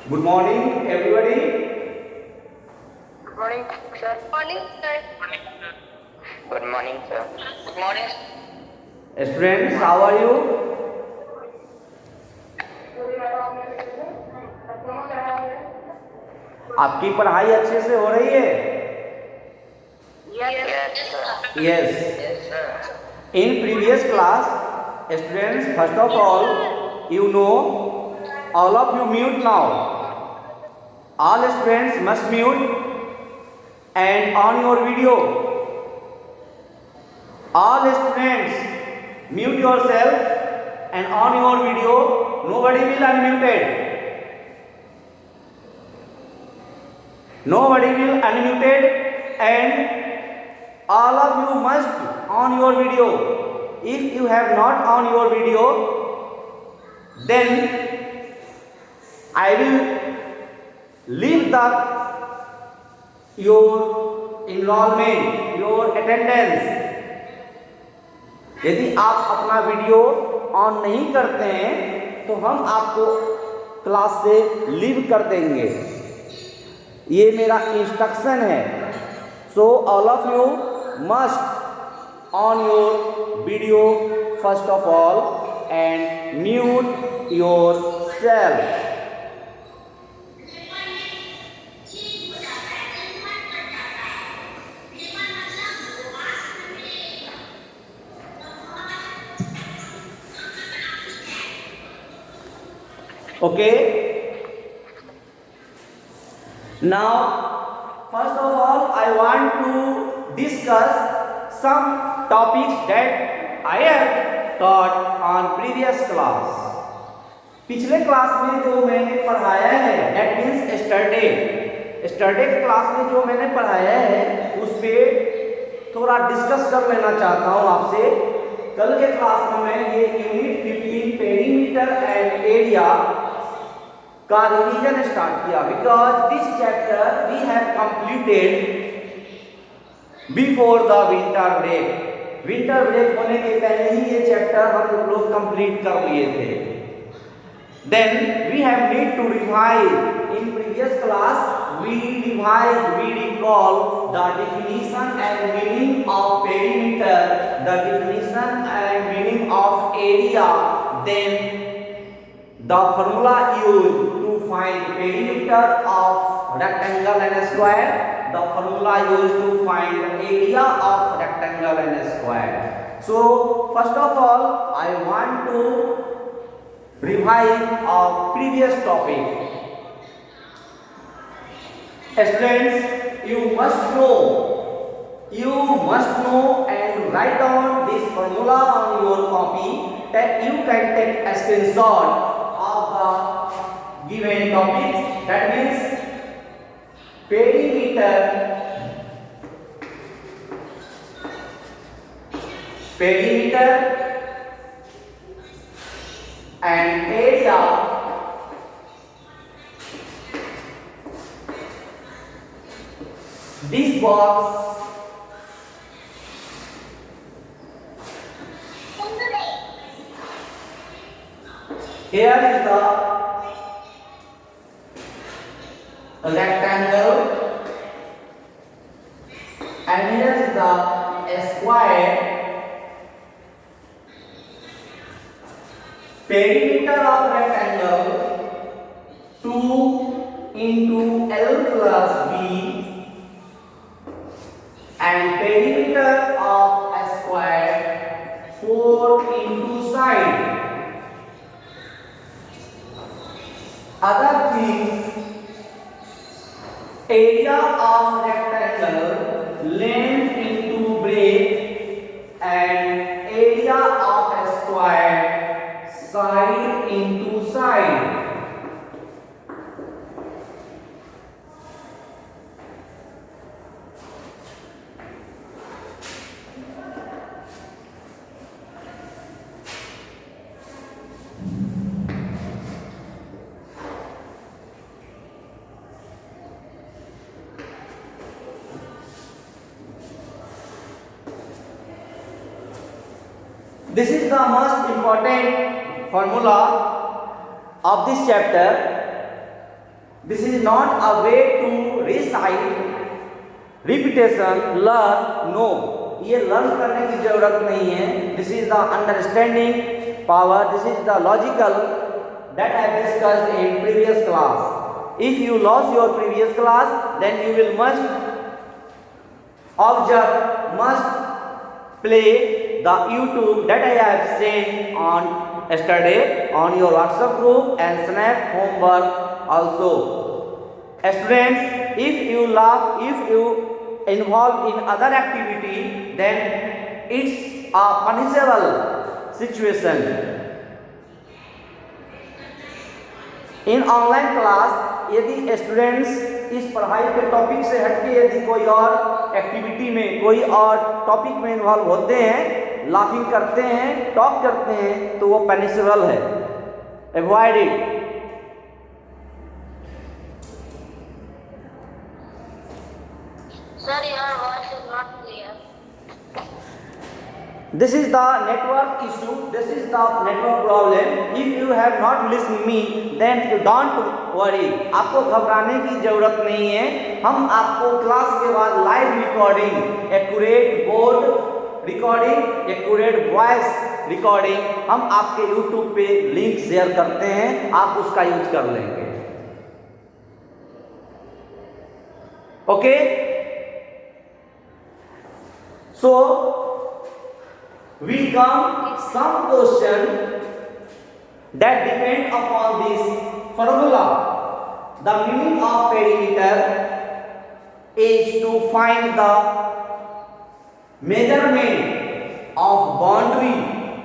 Good morning, everybody. Morning, sir. Morning, sir. Good morning, sir. Good morning. Students, how are you? आपकी पढ़ाई अच्छे से हो रही है? Yes, sir. Yes. Yes, sir. In previous class, students, first of all, you know, all of you mute now. All students must mute and on your video. All students mute yourself and on your video. Nobody will unmuted. Nobody will unmuted and all of you must on your video. If you have not on your video, then I will leave the your enrollment, your attendance. यदि आप अपना video on नहीं करते हैं तो हम आपको class से लीव कर देंगे। ये मेरा इंस्ट्रक्शन है। So all of you must on your video first of all and mute your self. Okay. Now, first of all, I want to discuss some topics that I have taught on previous class. पिछले class में जो मैंने पढ़ाया है, that means yesterday के class में जो मैंने पढ़ाया है उस पर थोड़ा डिस्कस कर लेना चाहता हूँ आपसे। कल के क्लास में मैं ये यूनिट 15 पेरीमीटर एंड एरिया का रिवीजन स्टार्ट किया because this chapter we have completed before the winter break. Winter break होने के पहले ही ये चैप्टर हम लोग कंप्लीट कर लिए थे। Then we have need to revise in previous class we recall the definition and meaning of perimeter, the definition and meaning of area, then the formula used to find perimeter of rectangle and square, the formula used to find area of rectangle and square. So first of all I want to revise our previous topic. Students, you must know and write down this formula on your copy that you can take a screenshot of the given topics. That means perimeter and area. This box here is the rectangle and here is the square. Perimeter of rectangle 2 into L plus B and perimeter of a square 4 into side. Other things, area of rectangle length into breadth and area of a square side into side. This is the most important formula of this chapter. This is not a way to recite, repetition, learn. No, ये learn करने की जरूरत नहीं है. This is the understanding power. This is the logical that I have discussed in previous class. If you lost your previous class, then you will must observe, must play the YouTube that I have sent on yesterday on your WhatsApp group and Snap homework also. Students, if you laugh, if you involve in other activity, then it's a punishable situation. In online class, यदि students इस पढ़ाई के topic से हटके यदि कोई और activity में, कोई और टॉपिक में इन्वॉल्व होते हैं, लाफिंग करते हैं, टॉक करते हैं, तो वो पनिशेबल है. Avoid it. Sir, your voice is not clear. This is the network issue. This is the network problem. If you have not listened me, then you don't worry. आपको घबराने की जरूरत नहीं है. हम आपको क्लास के बाद live recording, accurate board recording, accurate voice recording हम आपके YouTube पे लिंक शेयर करते हैं. आप उसका यूज कर लेंगे. Okay. So we come some question that depend upon this formula. The meaning of perimeter is to find the measurement of boundary,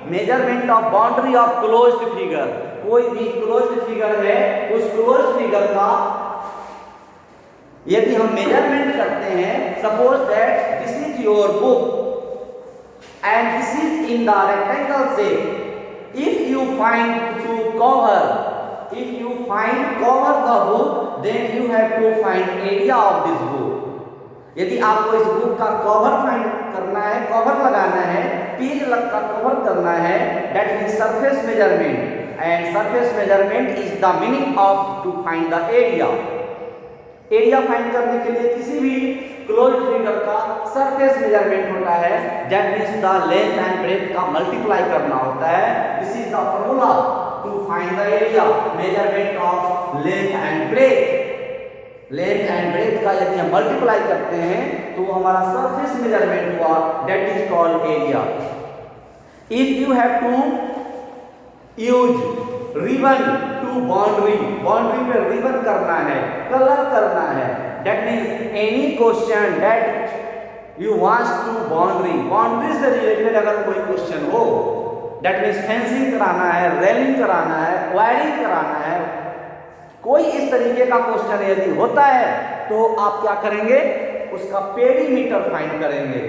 measurement of boundary of closed figure. कोई भी closed figure है, उस closed figure का यदि हम measurement करते हैं, suppose that this is your book and this is in the rectangle shape. If you find to cover, if you find cover the book, then you have to find area of this book. यदि आपको इस book का cover find करना है, cover लगाना है, page का cover करना है, that means surface measurement. And surface measurement is the meaning of to find the area. Area find करने के लिए किसी भी क्लोज्ड फिगर का सरफेस मेजरमेंट होता है. That means the length and breadth का मल्टीप्लाई करना होता है. This is the formula to find the area. Measurement of length and breadth. Length and breadth का यदि हम मल्टीप्लाई करते हैं तो हमारा सरफेस मेजरमेंट हुआ. That is called area. If you have to use ribbon to boundary, boundary पे ribbon करना है, कलर करना है, that means any question that you want to boundary, boundary से रिलेटेड अगर कोई क्वेश्चन हो, दैट मीन्स फेंसिंग कराना है, रेलिंग कराना है, वायरिंग कराना है, कोई इस तरीके का क्वेश्चन यदि होता है तो आप क्या करेंगे, उसका पेरीमीटर फाइंड करेंगे,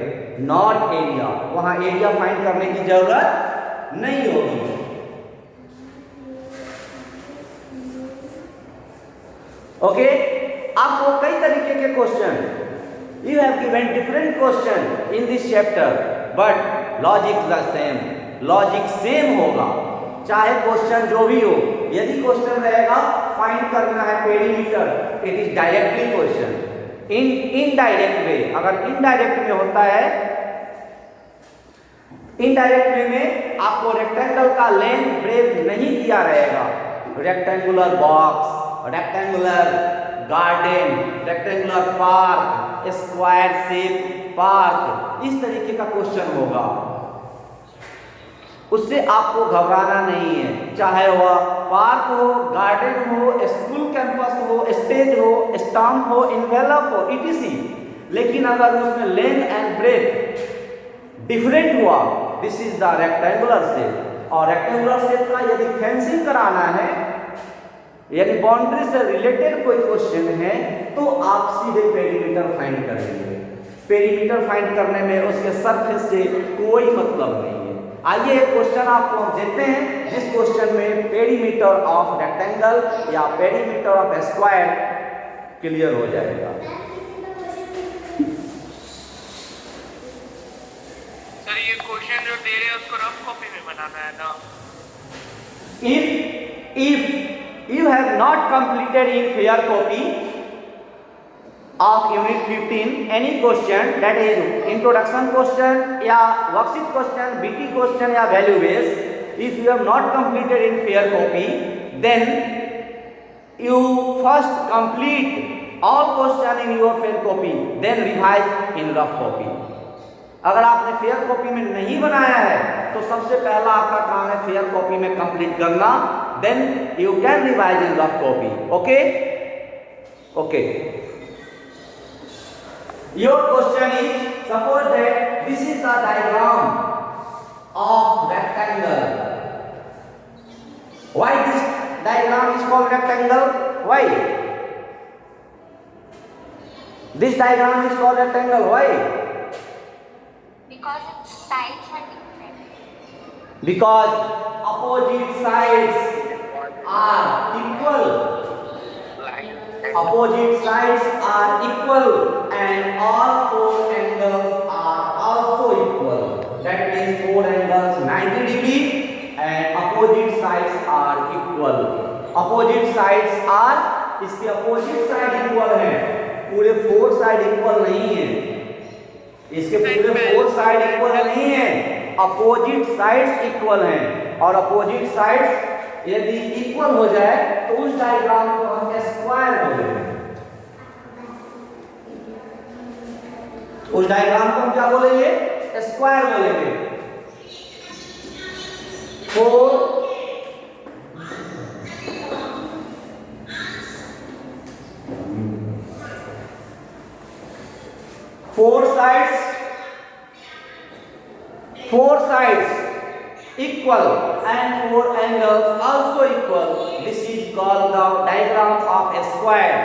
नॉट एरिया. वहां एरिया फाइंड करने की जरूरत नहीं होगी. ओके. आपको कई तरीके के question, you have given different question in this chapter, but logic the same. Logic same होगा चाहे क्वेश्चन जो भी हो. यदि क्वेश्चन रहेगा फाइंड करना है perimeter, it is directly question. Indirect way, अगर इनडायरेक्ट में होता है, इनडायरेक्ट वे में आपको रेक्टेंगल का लेंथ ब्रेथ नहीं दिया रहेगा. Rectangular box, rectangular garden, rectangular park, square shape park, इस तरीके का क्वेश्चन होगा. उससे आपको घबराना नहीं है. चाहे वह पार्क हो, गार्डन हो, स्कूल कैंपस हो, स्टेज हो, स्टैम्प हो, इन्वेलप हो, etc. लेकिन अगर उसमें लेंथ एंड ब्रेथ डिफरेंट हुआ, this is the rectangular shape. और रेक्टेंगुलर शेप का यदि फेंसिंग कराना है, यानी बाउंड्री से रिलेटेड कोई क्वेश्चन है, तो आप सीधे पेरीमीटर फाइंड करेंगे. पेरीमीटर फाइंड करने में उसके सरफेस से कोई मतलब नहीं है. आइए एक क्वेश्चन आपको हम देते हैं, जिस क्वेश्चन में पेरीमीटर ऑफ रेक्टेंगल या पेरीमीटर ऑफ स्क्वायर क्लियर हो जाएगा. सर ये क्वेश्चन जो दे रहे हैं उसको रफ कॉपी में बनाना है ना. if you have not completed in fair copy of unit 15 any question, that is introduction question या worksheet question, BT question या value based, if you have not completed in fair copy, then you first complete all question in your fair copy, then revise in rough copy. अगर आपने fair copy में नहीं बनाया है तो सबसे पहला आपका काम है फेयर कॉपी में कंप्लीट करना, then you can revise in rough copy. Okay okay. Your question is, suppose that this is the diagram of rectangle. Why this diagram is called rectangle? Why? This diagram is called rectangle. Why? Because its sides are different. Because opposite sides are equal. Opposite sides are equal and all four angles are also equal. That means four angles 90 degree and opposite sides are equal. Opposite sides are, इसके opposite side equal है, पूरे four side equal नहीं है, इसके पूरे four side equal नहीं है, opposite sides equal हैं. और अपोजिट साइड्स यदि इक्वल हो जाए तो उस डायग्राम को हम स्क्वायर बोलेंगे. उस डायग्राम को हम क्या बोलेंगे? स्क्वायर बोलेंगे. Four sides equal and four angles also equal. This is called the diagram of a square.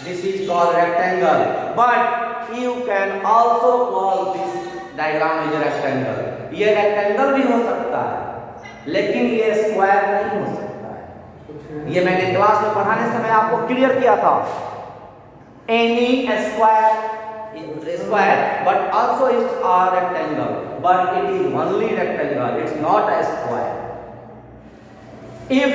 This is called rectangle. But you can also call this diagram is a rectangle. ये rectangle भी हो सकता है, लेकिन ये square नहीं हो सकता है. ये मैंने क्लास में पढ़ाने समय आपको क्लियर किया था. Any square but also it's a rectangle, but it is only rectangle, it's not a square. If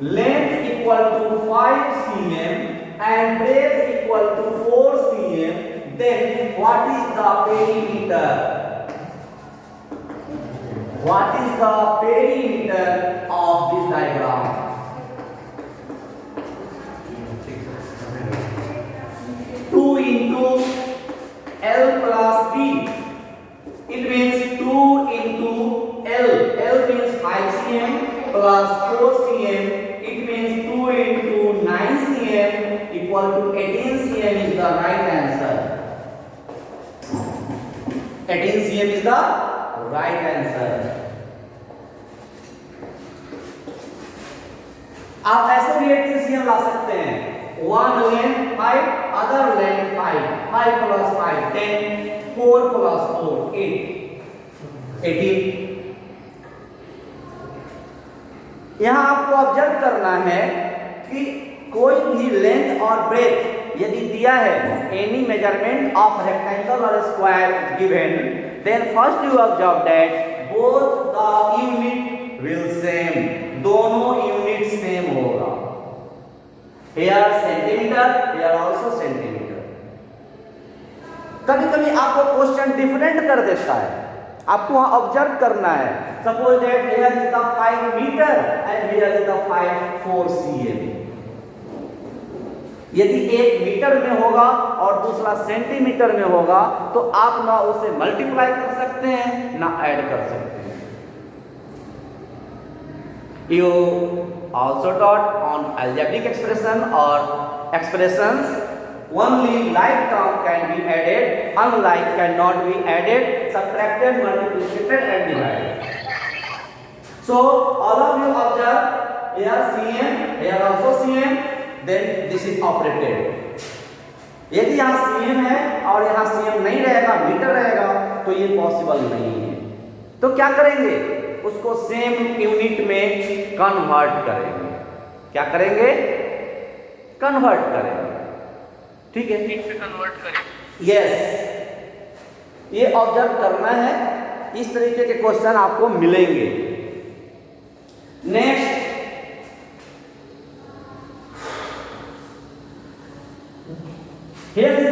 length equal to 5 cm and breadth equal to 4 cm, then what is the perimeter? What is the perimeter of this diagram? 2 into L plus B. It means 2 into L. L means 5 cm plus 4 cm. It means 2 into 9 cm equal to 18 cm is the right answer. 18 cm is the right answer. आप ऐसे भी 18 cm ला सकते हैं. One length 5, other length 5. 5 plus 5 10, 4 plus 4 8, 18. यहाँ आपको observe करना है कि कोई भी लेंथ और ब्रेथ यदि दिया है, एनी मेजरमेंट ऑफ रेक्टेंगल और square given, then first you observe that both the unit will same. दोनों यूनिट सेम होगा. Here centimeter, here also centimeter. कभी कभी आपको क्वेश्चन डिफरेंट कर देता है, आपको वहां ऑब्जर्व करना है. Suppose that here is the 5 meter and here is the 4 cm. यदि एक मीटर में होगा और दूसरा सेंटीमीटर में होगा तो आप ना उसे मल्टीप्लाई कर सकते हैं ना ऐड कर सकते हैं. You also taught on algebraic expression or expressions. Only like term can be added, unlike cannot be added, subtracted, multiplied and divided. So all of you observe here cm, here also cm, then this is operated. यदि यहाँ cm है और यहाँ cm नहीं रहेगा, metre रहेगा, तो ये पॉसिबल नहीं है. तो क्या करेंगे? उसको सेम यूनिट में कन्वर्ट करेंगे. क्या करेंगे? कन्वर्ट करेंगे. ठीक है, कन्वर्ट करें. यस, ये ऑब्जर्व करना है. इस तरीके के क्वेश्चन आपको मिलेंगे. Next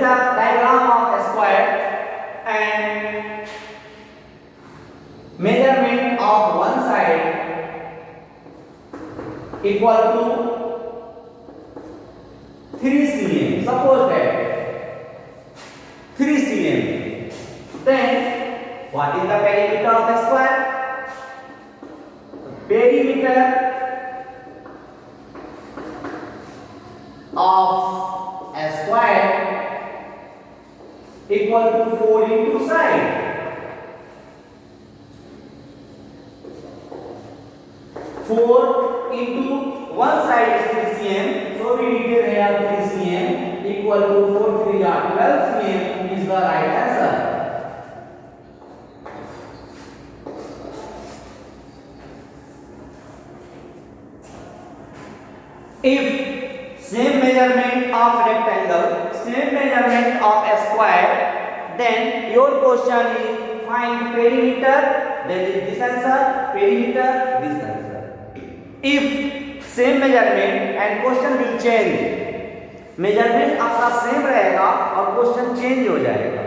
the diagram of a square and measurement of one side equal to 3 cm. Suppose that 3 cm. Then what is the perimeter of a square? Perimeter of a square equal to 4 into side. 4 into one side is 3 cm, so we written here 3 cm equal to 4 3 are 12 cm is the right answer. If same measurement of rectangle, same measurement of a square, then your question is find perimeter, then is this answer, perimeter, this answer. If same measurement and question will change, measurement आपका same रहेगा और question change हो जाएगा.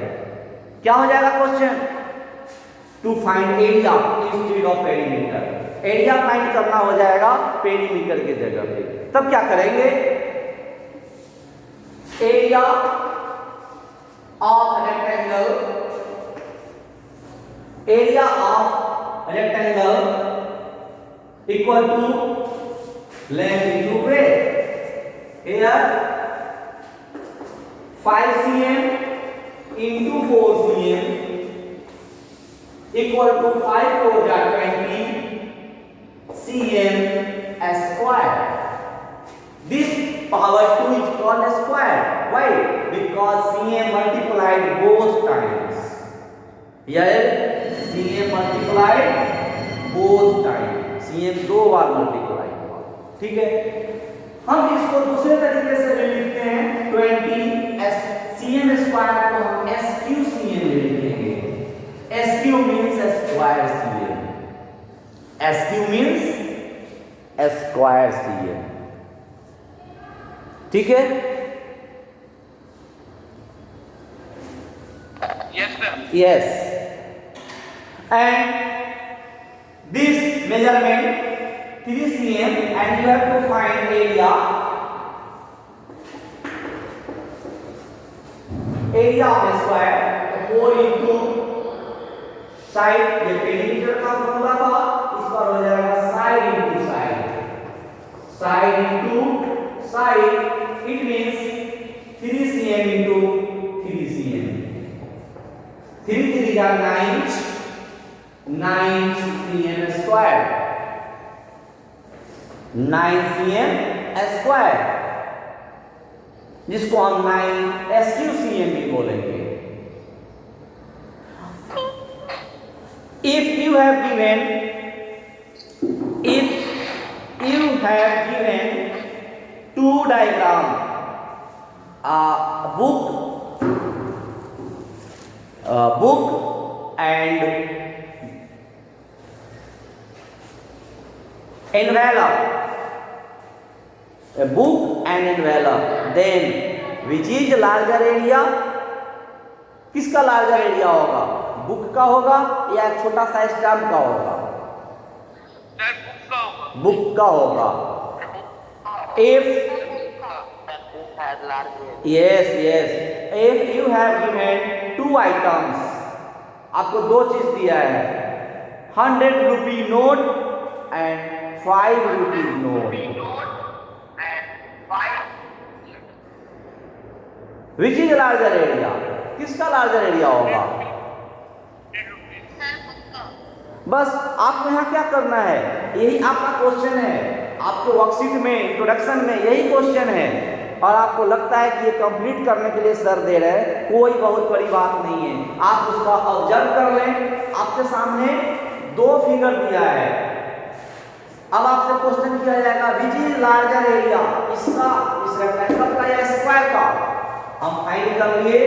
क्या हो जाएगा question? To find area instead of perimeter. Area find करना हो जाएगा पेरीमीटर की जगह पे. तब क्या करेंगे? Area of rectangle, area of rectangle equal to length into breadth. Here 5 cm into 4 cm equal to 5 4 are 20 cm square. This power 2 is called a square. Why? Because cm multiplied both times. Here cm multiplied both times. cm दो बार multiply हुआ. ठीक है, हम इसको दूसरे तरीके से भी लिखते हैं. 20 cm स्क्वायर को हम sq cm में लिखेंगे. sq means square cm. sq means square cm. ठीक है? Yes, sir. Yes. And this measurement 3 cm and you have to find area. Area of a square 4 into side. ये perimeter का formula था, इस पर हो जाएगा side into side. Side into side. It means 3 cm into 3 cm. 3 3 are 9 cm square. 9 cm square, जिसको हम 9 sq cm भी बोलेंगे. If you have given two diagram, book and envelope, a book and envelope, then which is larger area? किसका larger area होगा? Book का होगा या एक छोटा सा स्टैम्प का होगा? Sir, बुक का होगा. If yes, if you have given two items, आपको दो चीज दिया है, 100 rupee note and 5 rupees note. Which is larger area? किसका larger area होगा? बस आपको यहाँ क्या करना है, यही आपका क्वेश्चन है. आपके वर्कशीट में इंट्रोडक्शन में यही क्वेश्चन है और आपको लगता है कि ये कंप्लीट करने के लिए सर दे रहे हैं. कोई बहुत बड़ी बात नहीं है, आप उसका ऑब्जर्व कर लें. आपके सामने दो फिगर दिया है. अब आपसे क्वेश्चन किया जाएगा विच इज लार्जर एरिया, इसका, इस रेक्टेंगल का या स्क्वायर का. हम फाइंड कर लिए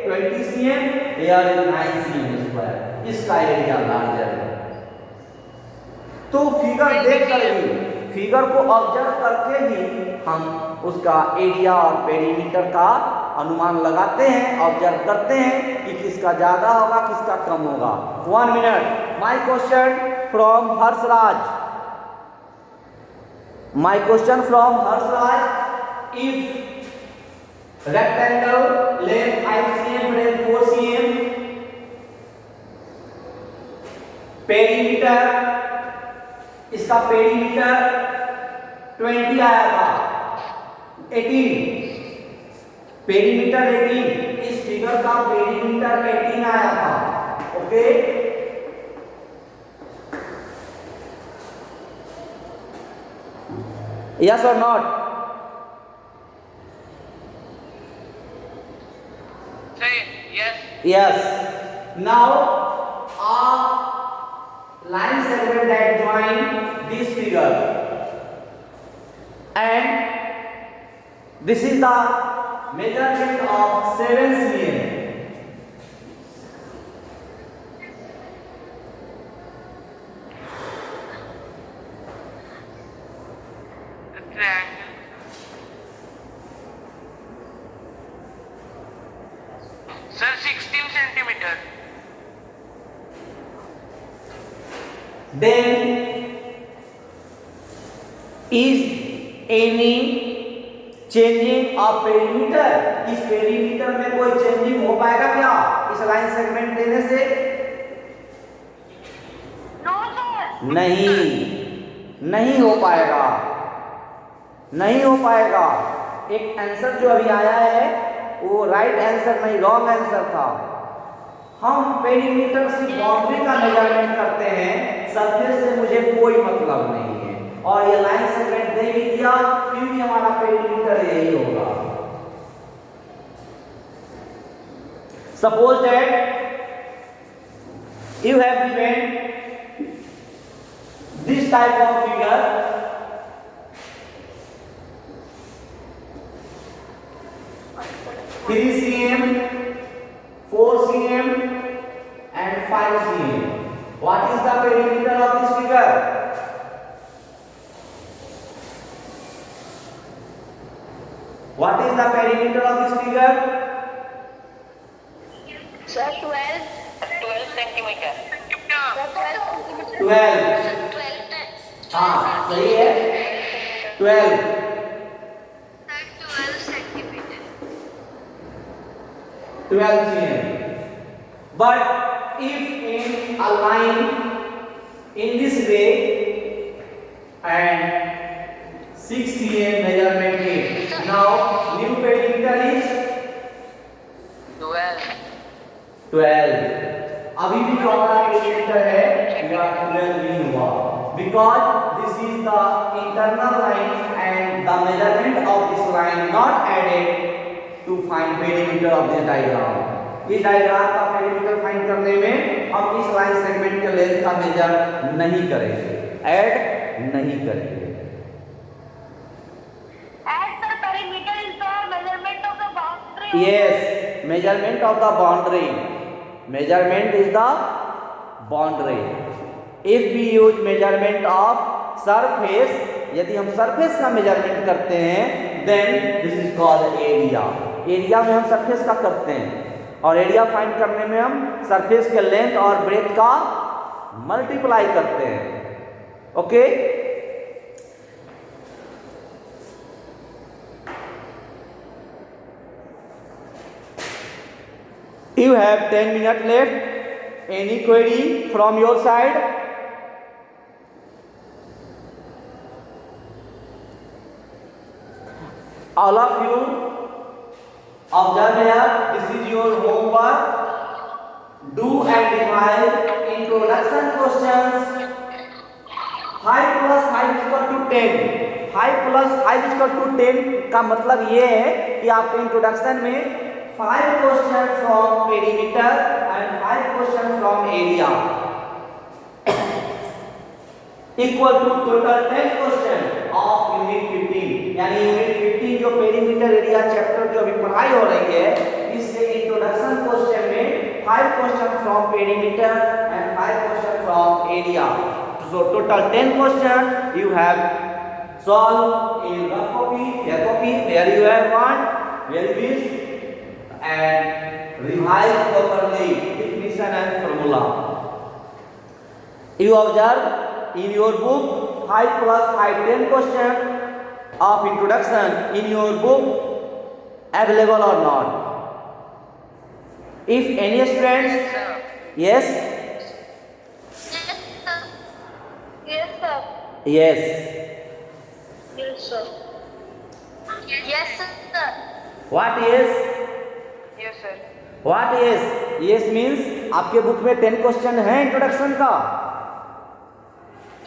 20 cm, here is 9 cm square. इसका एरिया लार्जर है. तो फिगर देख कर ही, फिगर को ऑब्जर्व करके ही हम उसका एरिया और पेरीमीटर का अनुमान लगाते हैं, ऑब्जर्व करते हैं कि किसका ज़्यादा होगा, किसका कम होगा। 1 minute. My question from Harshraj. My question from Harshaj: if rectangle length 5 cm, breadth 4 cm, perimeter, इसका पेरीमीटर 20 आया था, 18, पेरीमीटर 18, इस फिगर का पेरीमीटर 18 आया था। Okay, yes or not? Say yes. Yes. Now a line segment that join this figure, and this is the measurement of 7 cm. Triangle. Sir, 16 centimeter. Then is any changing of perimeter? इस perimeter में कोई changing हो पाएगा क्या इस line segment देने से? No, sir. नहीं हो पाएगा, नहीं हो पाएगा। एक आंसर जो अभी आया है वो राइट आंसर नहीं, रॉन्ग आंसर था। हम पेरीमीटर से बाउंड्री का मेजरमेंट करते हैं, सरफेस से मुझे कोई मतलब नहीं है। और ये लाइन सेगमेंट दे भी दिया फिर भी हमारा पेरीमीटर यही होगा। Suppose that you have given this type of figure, 3 cm, 4 cm and 5 cm. What is the perimeter of this figure? What is the perimeter of this figure? Sir, 12. 12 centimeter. Sir, 12 centimeter. 12. Sir, 12. हाँ सही है, 12. Sir, 12 centimeter. 12 cm. But if in a line in this way and 6 cm measurement is, now new perimeter is 12. 12. अभी भी जो हमारा perimeter है यह 12 नहीं हुआ, because this is the internal line and the measurement of this line not added to find perimeter of this diagram. इस diagram का पेरीमीटर फाइंड करने में हम इस लाइन सेगमेंट के लेंथ का मेजर नहीं करेंगे, ऐड नहीं करेंगे। And sir, perimeter is the measurement of the boundary. Yes, measurement of the boundary. Measurement is the boundary. If we use measurement of surface, यदि हम सरफेस का मेजरमेंट करते हैं, then this is called area. Area में हम surface का करते हैं और एरिया फाइंड करने में हम सरफेस के लेंथ और ब्रेथ का मल्टीप्लाई करते हैं। Okay, you have 10 minutes left. Any query from your side? All of you observe here, this is your homework. Do and revise introduction questions. 5 plus 5 is equal to 10. 5 plus 5 is equal to 10 का मतलब ये है कि आपके introduction में 5 questions from perimeter and 5 questions from area equal to total 10 question of unit 15. यानी unit 15 जो perimeter area chapter जो अभी पढ़ाई हो रही है, इससे इंट्रोडक्शन क्वेश्चन में 5 question from perimeter and 5 question from area. So total 10 question you have solved in rough copy, where you have one, where it is and revise properly definition and formula. You observe in your book 5 plus 5 10 question of introduction in your book available or not. If any students, yes, Yes, sir. yes, Yes, sir. Yes, sir. what is, Yes, sir. what is, yes means आपके book में 10 question है introduction का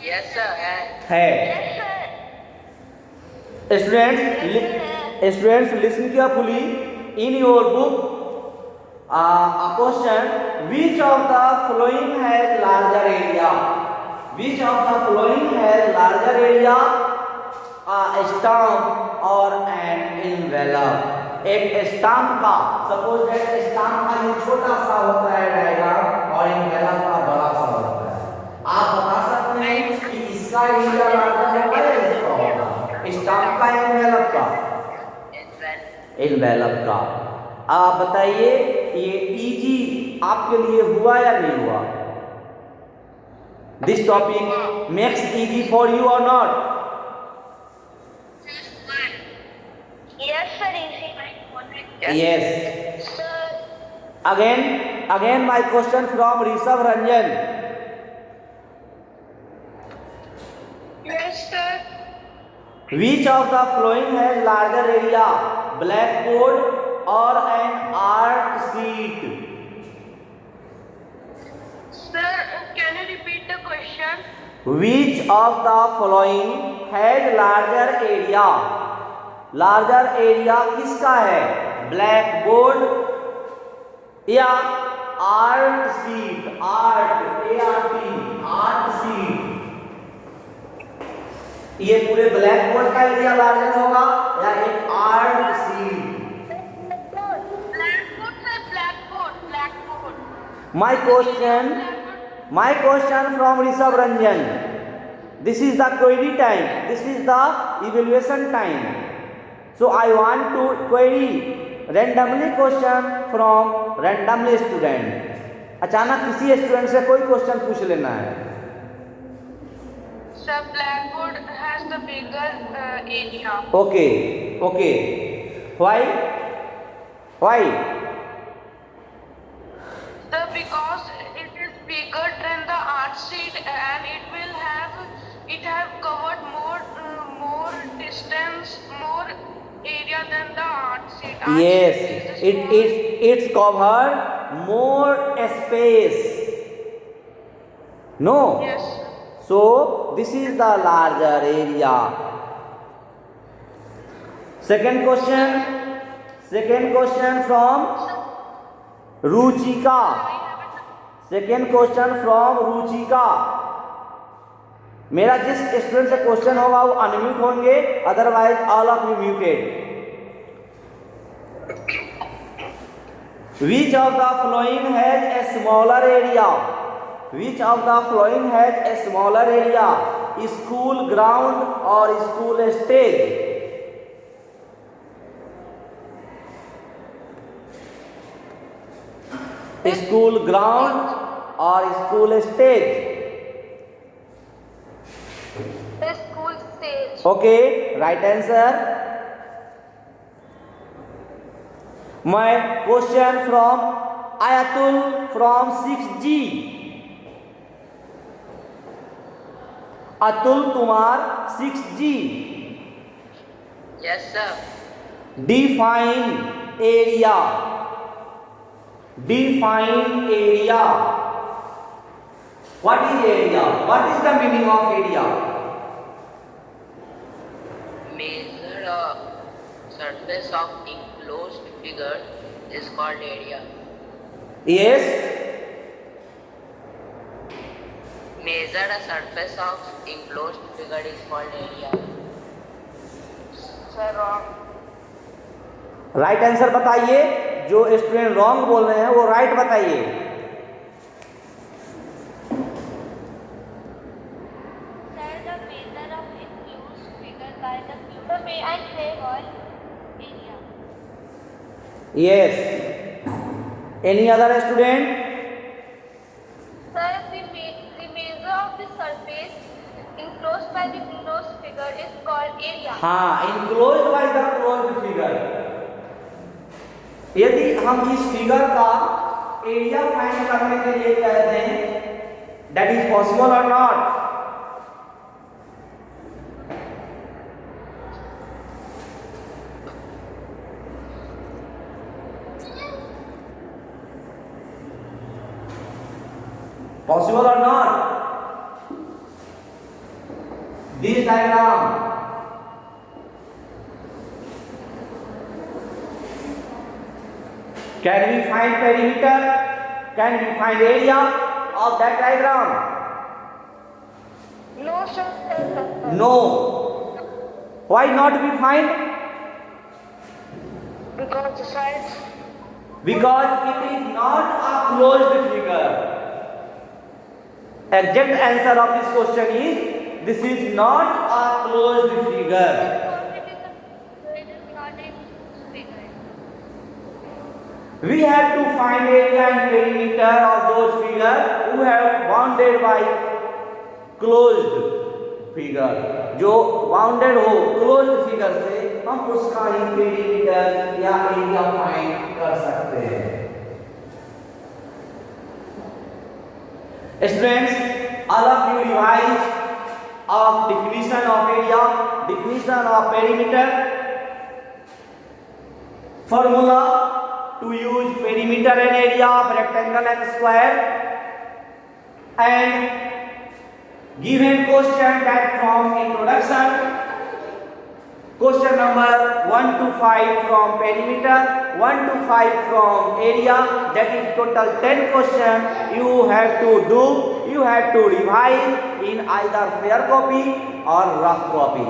Yes, sir. है. Yes, sir. Students listen carefully. In your book a question, which of the following has larger area? Which of the following has larger area? A stamp or an envelope. एक stamp का, suppose that stamp का ये छोटा सा होता है diagram और envelope का बड़ा सा होता है. आप बता सकते हैं कि इसका एरिया लार्जर होगा या इसका होगा? स्टाम्प का एनवेलप का? एनवेलप का. आप बताइए ये इजी आपके लिए हुआ या नहीं हुआ? This topic makes easy for you और not? Yes, sir. Easy. Yes. Sir. Again my question from Rishabh Ranjan. Yes, sir. Which of the following has larger area? Blackboard or an art sheet? Sir, can you repeat the question? Which of the following has larger area? Larger area किसका है? Blackboard या art sheet? Art art sheet. ये पूरे blackboard का area larger होगा या एक art sheet? Blackboard, sir. Blackboard. My question from Rishabh Ranjan. This is the query time. This is the evaluation time. So I want to query randomly question from randomly student. अचानक किसी student से कोई question पूछ लेना है. Sir, blackboard has the bigger area. Okay. Why? Sir, because it is bigger than the art sheet and it have covered more distance, more area than the art sheet. Yes, it's covered more space. No. Yes. So this is the larger area. Second question from Ruchika. मेरा जिस student से question होगा वो unmute होंगे, otherwise all of you muted. Which of the following has a smaller area? Which of the following has a smaller area? School ground or school stage? School ground or school stage? The school stage. Okay, right answer. My question from Ayatul from 6G. Atul Kumar 6G. Yes, sir. Define area. What is area? What is the meaning of area? Measure a surface of enclosed figure is called area. Yes. Measure a surface of enclosed figure is called area. Sir, wrong. Right answer बताइए. जो student wrong बोल रहे हैं वो right बताइए. Sir, the measure of enclosed figure by the cube and say all area. Yes. Any other student? Sir, the measure of the surface enclosed by the closed figure is called area. हाँ, enclosed by the closed figure. यदि हम इस figure का area find करने के लिए कहते हैं, that is possible or not? Possible or not? This diagram. Can we find perimeter? Can we find area of that diagram? No, sir. No. Why not we find? Because the sides. Because it is not a closed figure. Exact answer of this question is, this is not a closed figure. It is not a figure. We have to find area and perimeter of those figures who have bounded by closed figure. जो bounded हो closed figure से, हम उसका ही perimeter या area find कर सकते हैं. Students, all of you revise of definition of area, definition of perimeter, formula to use perimeter and area of rectangle and square, and given question that from introduction, question number 1 to 5 from perimeter, 1 to 5 from area, that is total 10 question you have to do, you have to revise in either fair copy or rough copy.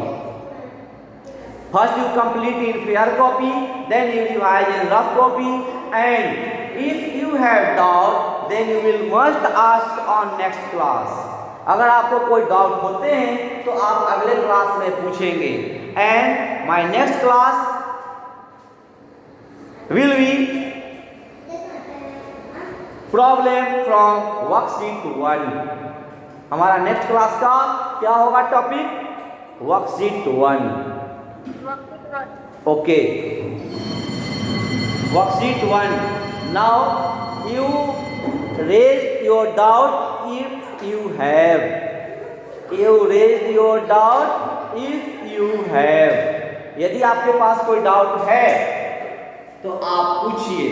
First you complete in fair copy, then you revise in rough copy, and if you have doubt, then you will must ask on next class. अगर आपको कोई doubt होते हैं तो आप अगले class में पूछेंगे. And my next class will be problem from worksheet 1. हमारा नेक्स्ट क्लास का क्या होगा topic? Worksheet 1. Okay. Worksheet 1. Now you raise your doubt if you have. You raise your doubt if you have. यदि आपके पास कोई doubt है तो आप पूछिए.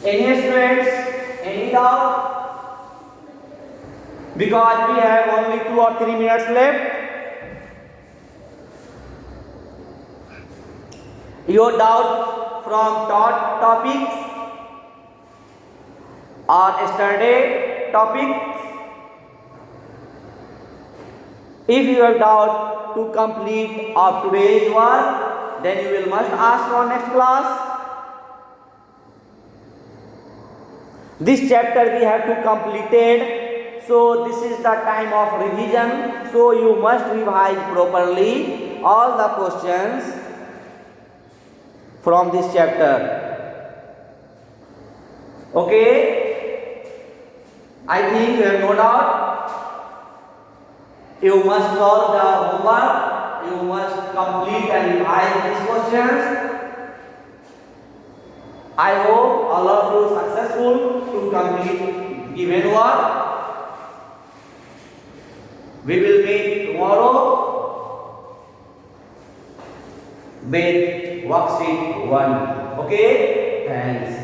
Any students? Any doubt? Because we have only 2 or 3 minutes left. Your doubt from topics or yesterday topics. If you have doubt to complete of today's work, then you will must ask for next class. This chapter we have to completed, so this is the time of revision. So you must revise properly all the questions from this chapter. Okay? I think you have no doubt. You must solve the homework. You must complete and revise these questions. I hope all of you successful to complete given work. We will meet tomorrow with worksheet 1. Okay? Thanks.